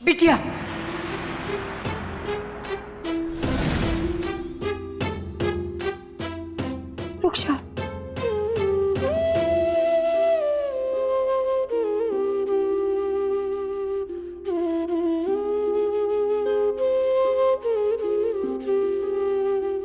बिटिया, रुक जा।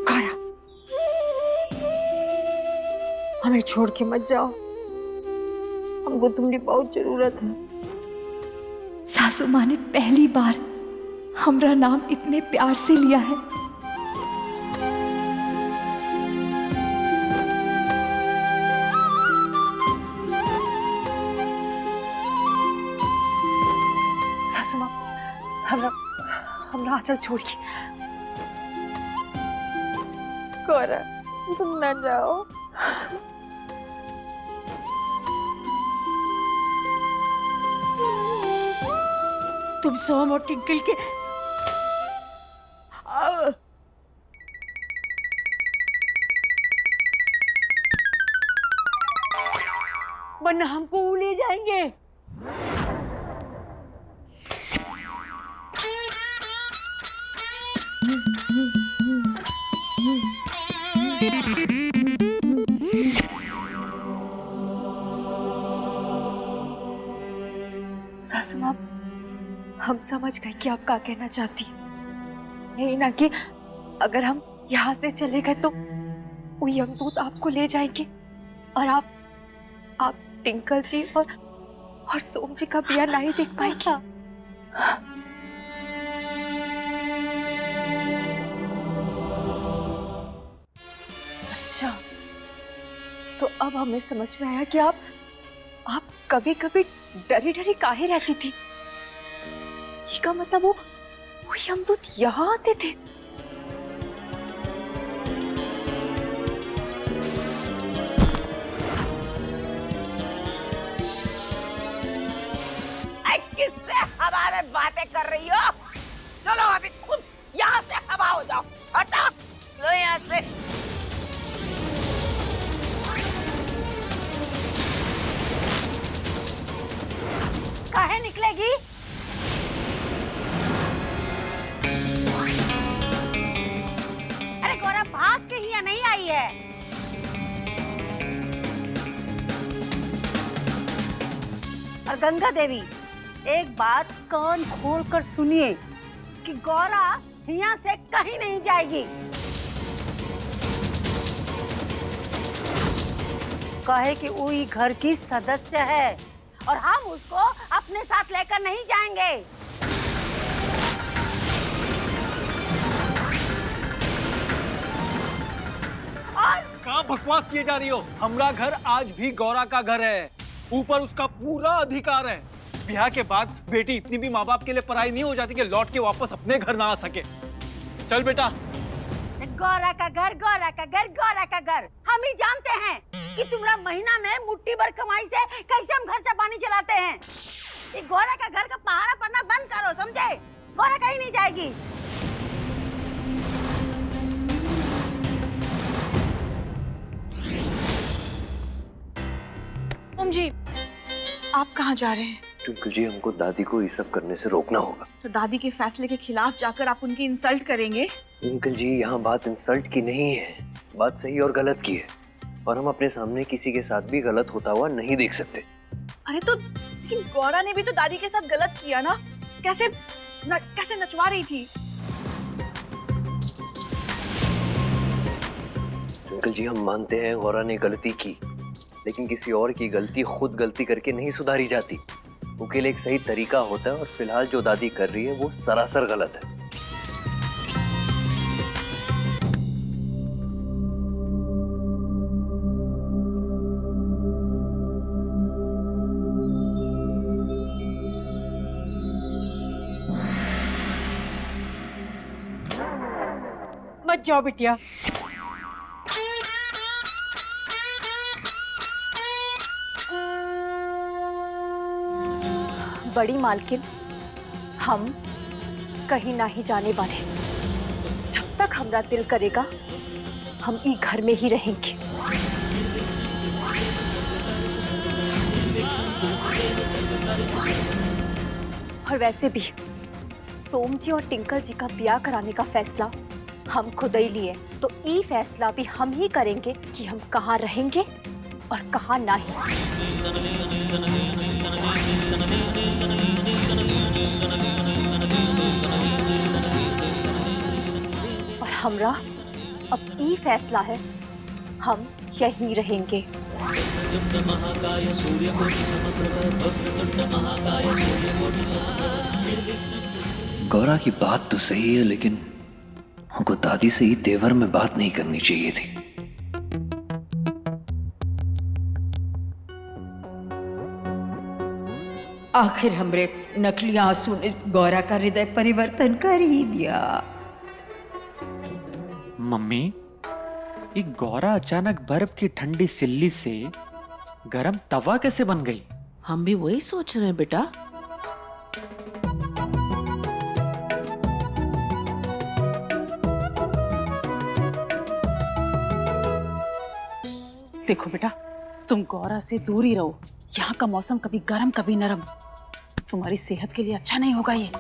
गौरा, हमें छोड़ के मत जाओ, हमको तुम्हारी बहुत जरूरत है। सासू माँ ने पहली बार हमरा नाम इतने प्यार से लिया है। सासू माँ, हमरा आंचल छोड़िए। गौरा, तुम न जाओ। सासू माँ, तुम सोम और टिंकल के वरना हमको ले जाएंगे। सासू माँ, हम समझ गए कि आप क्या कहना चाहती हैं। यही ना कि अगर हम यहाँ से चले गए तो वो यमदूत आपको ले जाएंगे और आप टिंकल जी और सोम जी का ब्याह नहीं देख पाएंगे। अच्छा, तो अब हमें समझ में आया कि आप कभी कभी डरी डरी काहे रहती थी। इसका मतलब वो यमदूत यहाँ आते थे। किससे हवा में बातें कर रही हो? चलो अभी खुद यहाँ से हवा हो जाओ। हटा लो यहाँ से। काहे निकलेगी? अरे गौरा भाग के ही या नहीं आई है? और गंगा देवी, एक बात कान खोल कर सुनिए कि गौरा यहाँ से कहीं नहीं जाएगी। कहे कि वो ही घर की सदस्य है और हम उसको अपने साथ लेकर नहीं जाएंगे। और कहाँ बकवास किए जा रही हो? हमारा घर आज भी गौरा का घर है, ऊपर उसका पूरा अधिकार है। ब्याह के बाद बेटी इतनी भी माँ बाप के लिए पराई नहीं हो जाती कि लौट के वापस अपने घर ना आ सके। चल बेटा। गौरा का घर, गौरा का घर, गौरा का घर। हम ही जानते हैं कि तुम्हारा महीना में मुट्ठी भर कमाई से कैसे हम खर्चा पानी चलाते हैं। ये गौरा का घर का पहाड़ा पड़ना बंद करो, समझे? गौरा कहीं नहीं जाएगी। ओम जी, आप कहाँ जा रहे हैं? ट्विंकल जी, हमको दादी को ये सब करने से रोकना होगा। तो दादी के फैसले के खिलाफ जाकर आप उनकी इंसल्ट करेंगे? ट्विंकल जी, यहाँ बात इंसल्ट की नहीं है, बात सही और गलत की है, और हम अपने सामने किसी के साथ भी गलत होता हुआ नहीं देख सकते। अरे तो लेकिन गौरा ने भी तो दादी के साथ गलत किया ना। कैसे नचवा रही थी। ट्विंकल जी, हम मानते हैं गौरा ने गलती की, लेकिन किसी और की गलती खुद गलती करके नहीं सुधारी जाती। उसके लिए एक सही तरीका होता है, और फिलहाल जो दादी कर रही है वो सरासर गलत है। मत जाओ बिटिया। बड़ी मालकिन, हम कहीं ना ही जाने वाले। जब तक हमारा दिल करेगा हम ई घर में ही रहेंगे। और वैसे भी सोम जी और टिंकल जी का ब्याह कराने का फैसला हम खुद ही लिए, तो ये फैसला भी हम ही करेंगे कि हम कहाँ रहेंगे और कहाँ नहीं। और हमरा अब ये फैसला है, हम यहीं रहेंगे। गौरा की बात तो सही है, लेकिन हमको दादी से ही तेवर में बात नहीं करनी चाहिए थी। आखिर हमरे नकली आंसू ने गौरा का हृदय परिवर्तन कर ही दिया। मम्मी, एक गौरा अचानक बर्फ की ठंडी सिल्ली से गरम तवा कैसे बन गई? हम भी वही सोच रहे हैं बेटा। देखो बेटा, तुम गौरा से दूर ही रहो। यहाँ का मौसम कभी गर्म कभी नरम, तुम्हारी सेहत के लिए अच्छा नहीं होगा ये।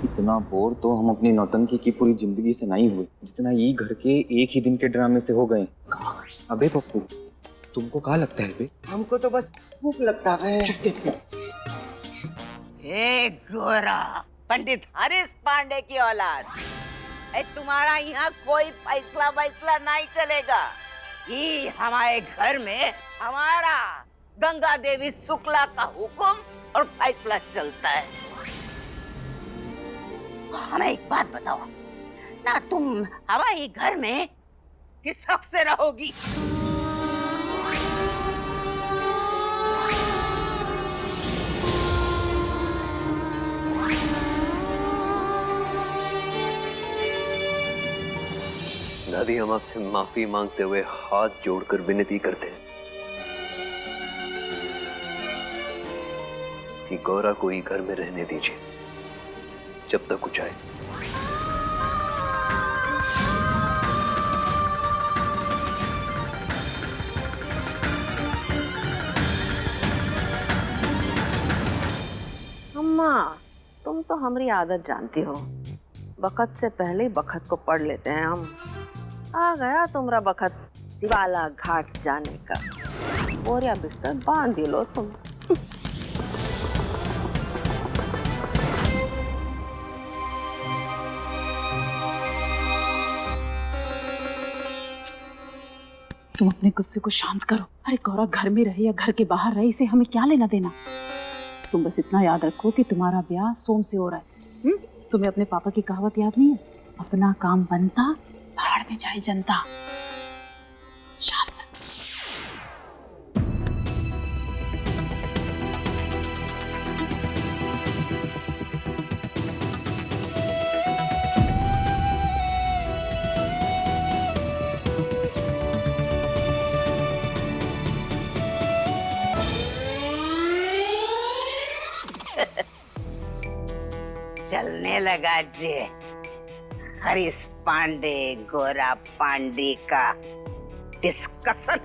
इतना बोर तो हम अपनी नौटंकी की पूरी जिंदगी से नहीं हुए जितना ये घर के एक ही दिन के ड्रामे से हो गए। अबे पप्पू, तुमको क्या लगता है बे? हमको तो बस भूख लगता है। ए गोरा, पंडित हरीश पांडे की औलाद, तुम्हारा यहाँ कोई फैसला वैसला नहीं चलेगा। ये हमारे घर में हमारा गंगा देवी शुक्ला का हुक्म और फैसला चलता है। हमें एक बात बताओ ना, तुम हमारे घर में किस हक से रहोगी? दादी, हम आपसे माफी मांगते हुए हाथ जोड़कर विनती करते हैं कि गौरा को ही घर में रहने दीजिए जब तक कुछ आए। अम्मा, तुम तो हमारी आदत जानती हो, बखत से पहले ही बखत को पढ़ लेते हैं हम। आ गया तुम्हारा बखत शिवाला घाट जाने का, बोरिया बिस्तर बांध लो तुम। तुम अपने गुस्से को शांत करो। अरे गौरा घर में रहे या घर के बाहर रहे, इसे हमें क्या लेना देना। तुम बस इतना याद रखो कि तुम्हारा ब्याह सोम से हो रहा है। तुम्हें अपने पापा की कहावत याद नहीं है? अपना काम बनता, भाड़ में जाए जनता। शांत। चलने लगा जे हरीश पांडे गोरा पांडे का डिस्कशन।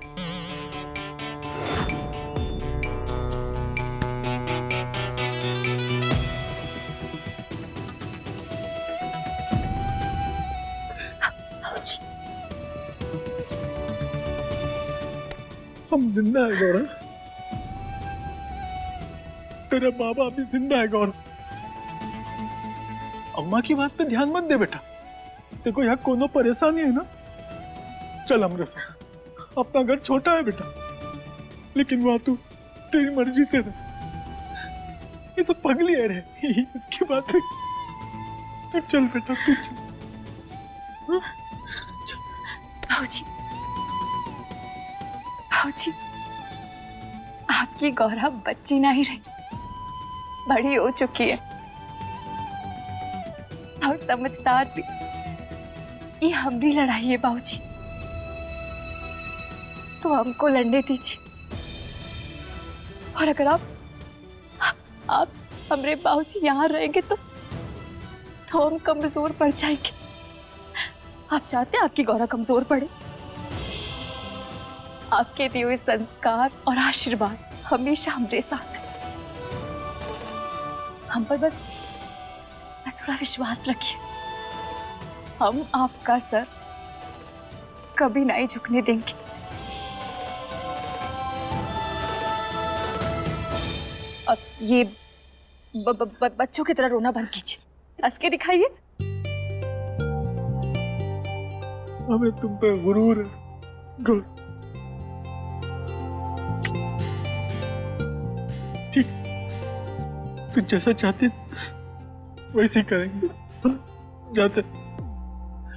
हम जिंदा है गौरा, तेरा बाबा अभी जिंदा है गौरा। अम्मा की बात पे ध्यान मत दे बेटा, देखो यहाँ कोनो परेशानी है ना। चल हमरे साथ, अपना घर छोटा है बेटा, लेकिन वहां तू तेरी मर्जी से रह। ये तो पगली है रे, इसकी बात नहीं। तू चल बेटा, तू चल। भाऊजी, भाऊजी, आपकी गौरा बच्ची नहीं रही, बड़ी हो चुकी है और समझदार भी। ये हमारी लड़ाई है बाबूजी, तो हमको लड़ने दीजिए। और अगर आप हमारे बाबूजी यहाँ रहेंगे तो हम कमजोर पड़ जाएंगे। आप चाहते हैं आपकी गौरा कमजोर पड़े? आपके दिए हुए संस्कार और आशीर्वाद हमेशा हमारे साथ है। हम पर बस थोड़ा विश्वास रखिए। हम आपका सर कभी नहीं झुकने देंगे। अब ये बच्चों की तरह रोना बंद कीजिए, हंस के दिखाइए। हमें तुम पे गुरूर है। ठीक, तू जैसा चाहती वैसे ही करेंगे। जाते।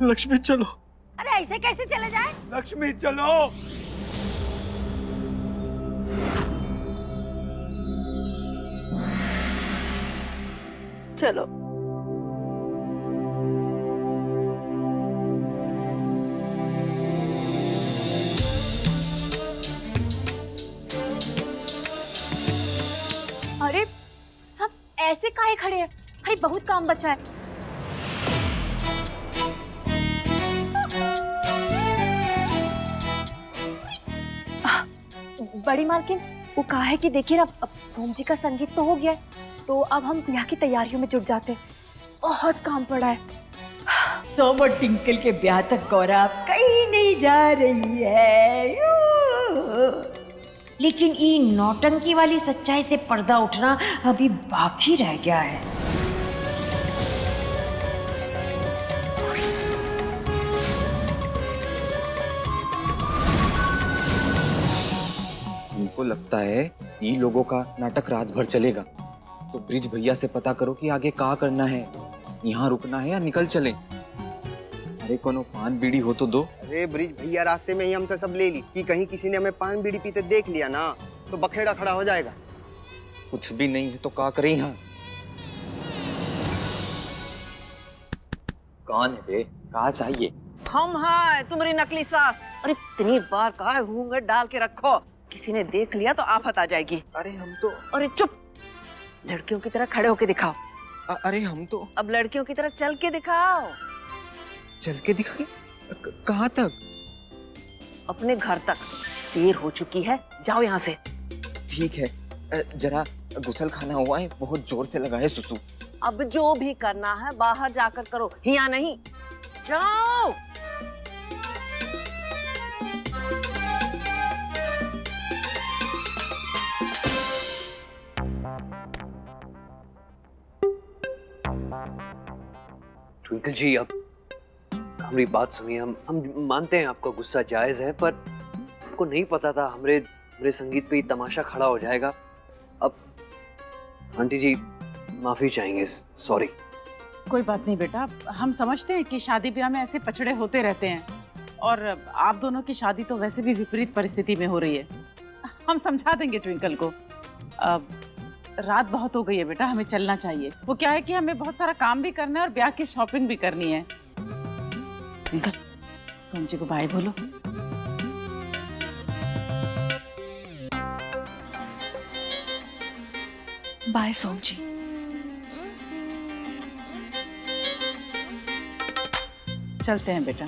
लक्ष्मी चलो। अरे ऐसे कैसे चले जाए? लक्ष्मी चलो। चलो। अरे सब ऐसे काहे खड़े हैं? अरे बहुत काम बचा है। बड़ी मालकिन, वो कहा है कि देखिए ना, अब सोम जी का संगीत तो हो गया है, तो अब हम ब्याह की तैयारियों में जुट जाते हैं। बहुत काम पड़ा है। सोम और टिंकल के ब्याह तक गौरा अब कहीं नहीं जा रही है। लेकिन ये नौटंकी वाली सच्चाई से पर्दा उठना अभी बाकी रह गया है। हमको लगता है ये लोगों का नाटक रात भर चलेगा, तो ब्रिज भैया से पता करो कि आगे क्या करना है, यहाँ रुकना है या निकल चले। अरे कोनो पान बीड़ी हो तो दो। अरे ब्रिज भैया रास्ते में ही हमसे सब ले ली कि कहीं किसी ने हमें पान बीड़ी पीते देख लिया ना तो बखेड़ा खड़ा हो जाएगा। कुछ भी नहीं है तो क्या करें यहाँ? कौन है बे? कहा चाहिए? हम हैं तुम्हारी नकली सास। अरे इतनी बार कहा घूंघट डाल के रखो, किसी ने देख लिया तो आफत आ जाएगी। अरे हम तो अरे चुप, लड़कियों की तरह खड़े होके दिखाओ। अरे हम तो अब लड़कियों की तरह चल के दिखाओ। चल के दिखाए? कहाँ तक? अपने घर तक। देर हो चुकी है, जाओ यहाँ से। ठीक है, जरा गुसल खाना हुआ है, बहुत जोर से लगा है सुसु। अब जो भी करना है बाहर जाकर करो, यहाँ नहीं। जाओ। ट्विंकल जी, अब हमारी बात सुनिए। हम मानते हैं आपका गुस्सा जायज है, पर हमको नहीं पता था हमरे संगीत पे ही तमाशा खड़ा हो जाएगा। अब आंटी जी माफी चाहेंगे, सॉरी। कोई बात नहीं बेटा, हम समझते हैं कि शादी ब्याह में ऐसे पछड़े होते रहते हैं, और आप दोनों की शादी तो वैसे भी विपरीत परिस्थिति में हो रही है। हम समझा देंगे ट्विंकल को। अब रात बहुत हो गई है बेटा, हमें चलना चाहिए। वो क्या है कि हमें बहुत सारा काम भी करना है और ब्याह की शॉपिंग भी करनी है। ट्विंकल, सोम जी को बाय बोलो। बाय सोम जी। चलते हैं बेटा।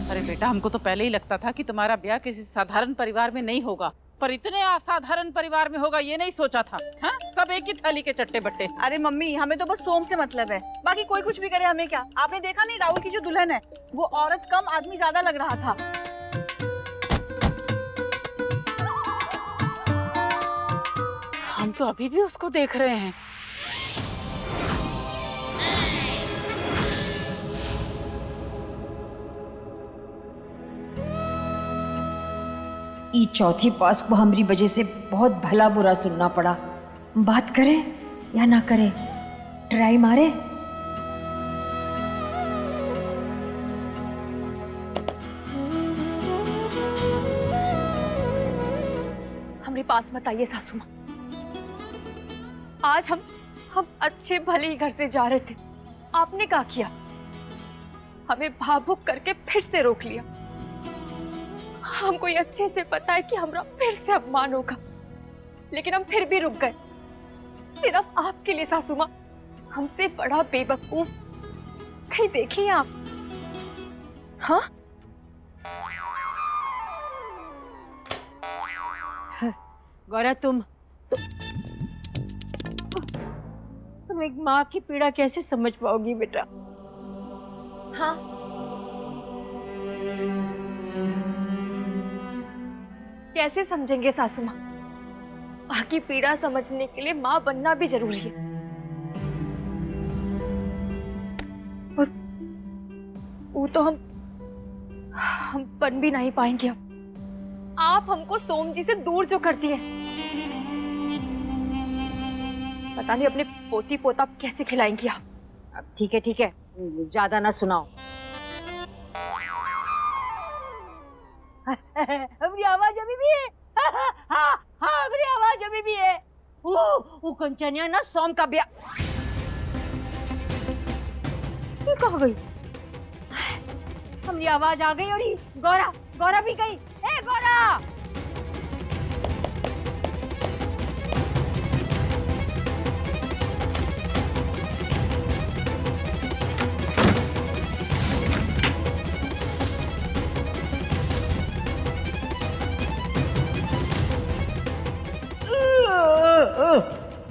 अरे बेटा, हमको तो पहले ही लगता था कि तुम्हारा ब्याह किसी साधारण परिवार में नहीं होगा, पर इतने असाधारण परिवार में होगा ये नहीं सोचा था। हाँ? सब एक ही थाली के चट्टे बट्टे। अरे मम्मी, हमें तो बस सोम से मतलब है, बाकी कोई कुछ भी करे हमें क्या। आपने देखा नहीं, राहुल की जो दुल्हन है वो औरत कम आदमी ज्यादा लग रहा था। हम तो अभी भी उसको देख रहे हैं। ई चौथी पास को हमारी वजह से बहुत भला बुरा सुनना पड़ा। बात करें या ना करें, ट्राई मारे। हमारे पास मत आइए सासू माँ। आज हम अच्छे भले ही घर से जा रहे थे, आपने क्या किया, हमें भावुक करके फिर से रोक लिया। हमको ये अच्छे से पता है कि हमारा फिर से अपमान होगा, लेकिन हम फिर भी रुक गए, सिर्फ आपके लिए सासू माँ। हमसे बड़ा बेवकूफ कहीं देखे आप? हाँ, गौरा तुम एक माँ की पीड़ा कैसे समझ पाओगी बेटा? हाँ, कैसे समझेंगे सासू माँ? माँ की पीड़ा समझने के लिए माँ बनना भी जरूरी है। और वो तो हम बन भी नहीं पाएंगे अब। आप हमको सोम जी से दूर जो करती हैं, पता नहीं अपने पोती पोता कैसे खिलाएंगी आप। अब ठीक है, ज्यादा ना सुनाओ। हमारी आवाज अभी भी है। हाँ, हमारी आवाज अभी भी है। वो कंचनिया ना सोम का ब्याह। ये कहाँ गई? हमारी आवाज आ गई और ये गौरा भी गई। ए गौरा!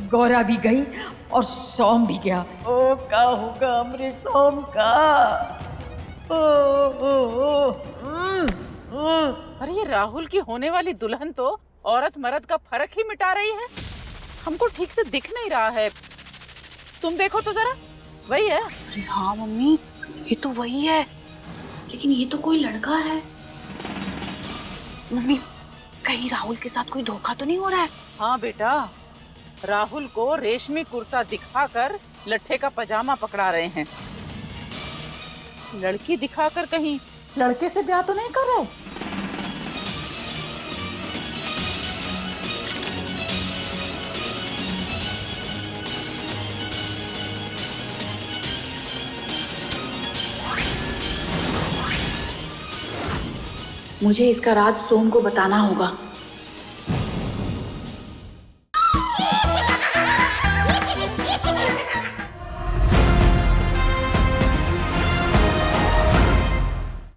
गौरा भी गई और सोम भी गया। ओ क्या होगा हमरे सोम का? अरे ये राहुल की होने वाली दुल्हन तो औरत मर्द का फर्क ही मिटा रही है। हमको ठीक से दिख नहीं रहा है, तुम देखो तो जरा, वही है। अरे हाँ मम्मी, ये तो वही है, लेकिन ये तो कोई लड़का है। मम्मी, कहीं राहुल के साथ कोई धोखा तो नहीं हो रहा है? हाँ बेटा, राहुल को रेशमी कुर्ता दिखाकर लट्ठे का पजामा पकड़ा रहे हैं। लड़की दिखाकर कहीं लड़के से ब्याह तो नहीं कर रहे? मुझे इसका राज सोम को बताना होगा।